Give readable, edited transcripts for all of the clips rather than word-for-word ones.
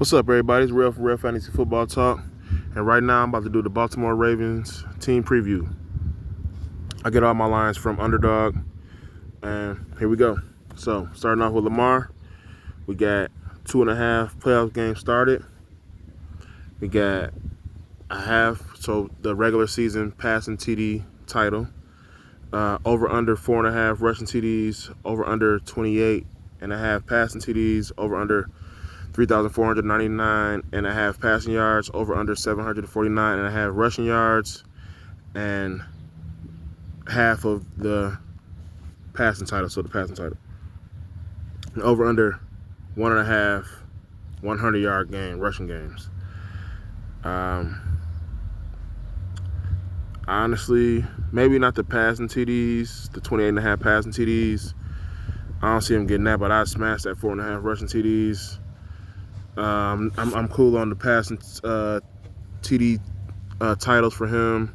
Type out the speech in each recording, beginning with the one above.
What's up, everybody? It's Real for Real Fantasy Football Talk, and right now I'm about to do the Baltimore Ravens team preview. I get all my lines from Underdog, and here we go. So, starting off with Lamar, we got 2.5 playoff games started. We got a half, so the regular season passing TD title. Over under 4.5 rushing TDs, over under 28.5 passing TDs, over under 3,499.5 passing yards, over under 749.5 rushing yards, and half of the passing title, so the passing title. And over under 1.5 100-yard game, rushing games. Honestly, maybe not the passing TDs, the 28.5 passing TDs. I don't see him getting that, but I'd smash that 4.5 rushing TDs. I'm cool on the passing TD titles for him,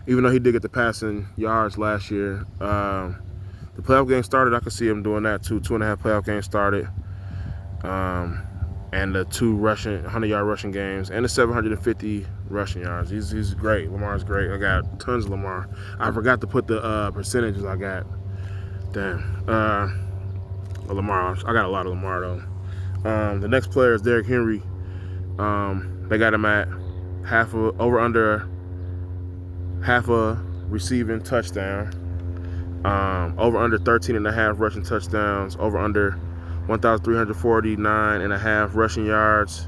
even though he did get the passing yards last year. The playoff game started, I could see him doing that too. 2.5 playoff games started, and the 2 100-yard rushing games, and the 750 rushing yards. He's great. Lamar's great. I got tons of Lamar. I forgot to put the percentages I got. Damn. Lamar. I got a lot of Lamar though. The next player is Derrick Henry. They got him at over under half a receiving touchdown. Over under 13.5 rushing touchdowns. Over under 1,349.5 rushing yards.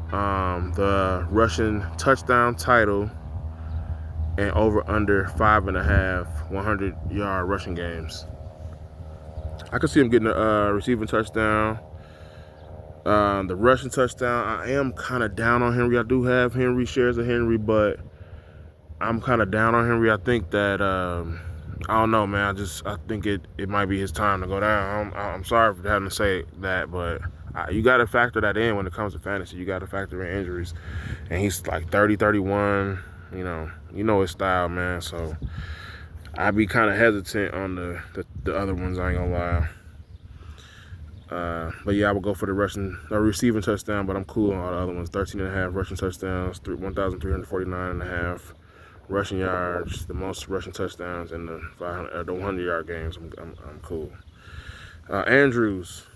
The rushing touchdown title, and over under 5.5 100-yard rushing games. I could see him getting a receiving touchdown. The rushing touchdown, I am kind of down on Henry. I do have Henry, shares of Henry, but I'm kind of down on Henry. I think that, I don't know, man. I think it might be his time to go down. I'm sorry for having to say that, but you got to factor that in when it comes to fantasy. You got to factor in injuries. And he's like 30, 31, you know his style, man. So I'd be kind of hesitant on the other ones, I ain't gonna lie. But yeah, I would go for the receiving touchdown, but I'm cool on all the other ones. 13.5 rushing touchdowns, 1,349.5 rushing yards, the most rushing touchdowns in the 100-yard games. I'm cool. Mark Andrews,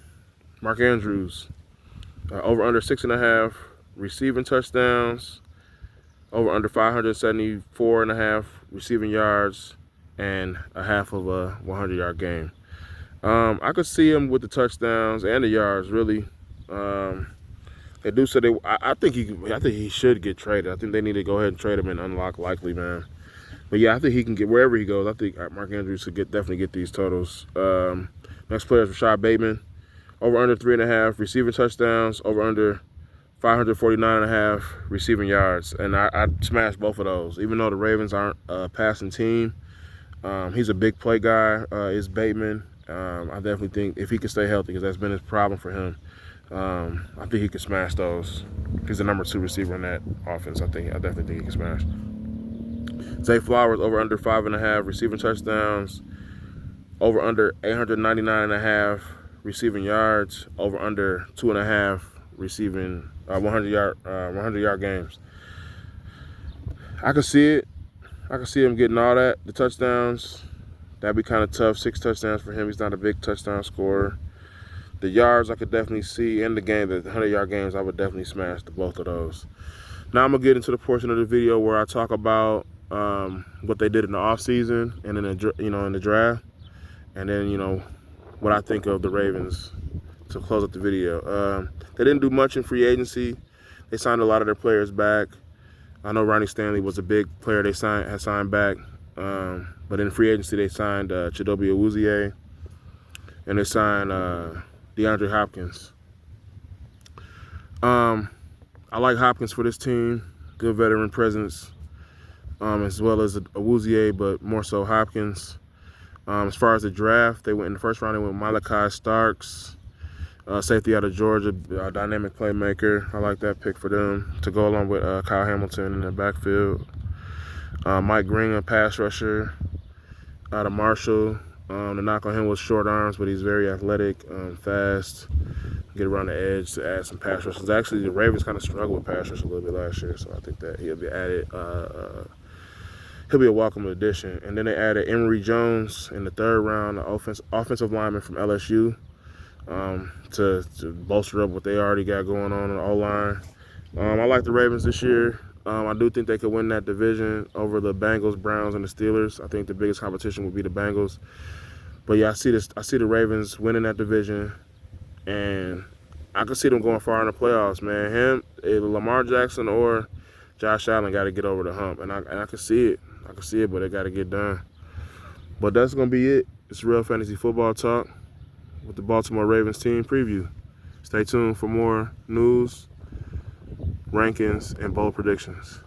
over under 6.5 receiving touchdowns, over under 574.5 receiving yards, and a half of a 100-yard game. I could see him with the touchdowns and the yards. Really, they do say they. I think he should get traded. I think they need to go ahead and trade him and unlock Likely, man. But yeah, I think he can get wherever he goes. I think Mark Andrews could definitely get these totals. Next player is Rashad Bateman. Over under 3.5 receiving touchdowns. Over under 549.5 receiving yards. And I'd smash both of those. Even though the Ravens aren't a passing team, he's a big play guy. Is Bateman. I definitely think if he can stay healthy, because that's been his problem for him, I think he can smash those. He's the number 2 receiver in that offense. I definitely think he can smash. Zay Flowers, over under 5.5 receiving touchdowns, over under 899.5 receiving yards, over under 2.5 receiving 100-yard games. I could see it. I could see him getting all that, the touchdowns. That'd be kind of tough. 6 touchdowns for him. He's not a big touchdown scorer. The yards I could definitely see. In the game, the 100-yard games, I would definitely smash both of those. Now I'm going to get into the portion of the video where I talk about what they did in the offseason and in the draft. And then, what I think of the Ravens to close up the video. They didn't do much in free agency. They signed a lot of their players back. I know Ronnie Stanley was a big player they had signed back. But in free agency, they signed Chidobe Awuzie, and they signed DeAndre Hopkins. I like Hopkins for this team. Good veteran presence, as well as Awuzie, but more so Hopkins. As far as the draft, they went in the first round. They went with Malachi Starks, safety out of Georgia, dynamic playmaker. I like that pick for them to go along with Kyle Hamilton in the backfield. Mike Green, a pass rusher out of Marshall. The knock on him was short arms, but he's very athletic, fast, get around the edge to add some pass rush. Actually, the Ravens kind of struggled with pass rush a little bit last year, so I think that he'll be added. He'll be a welcome addition. And then they added Emory Jones in the 3rd round, the offensive lineman from LSU, to bolster up what they already got going on the O-line. I like the Ravens this year. I do think they could win that division over the Bengals, Browns, and the Steelers. I think the biggest competition would be the Bengals. But yeah, I see the Ravens winning that division, and I can see them going far in the playoffs, man. Either Lamar Jackson or Josh Allen got to get over the hump, and I can see it. I can see it, but it got to get done. But that's going to be it. It's Real Fantasy Football Talk with the Baltimore Ravens team preview. Stay tuned for more news, rankings, and bold predictions.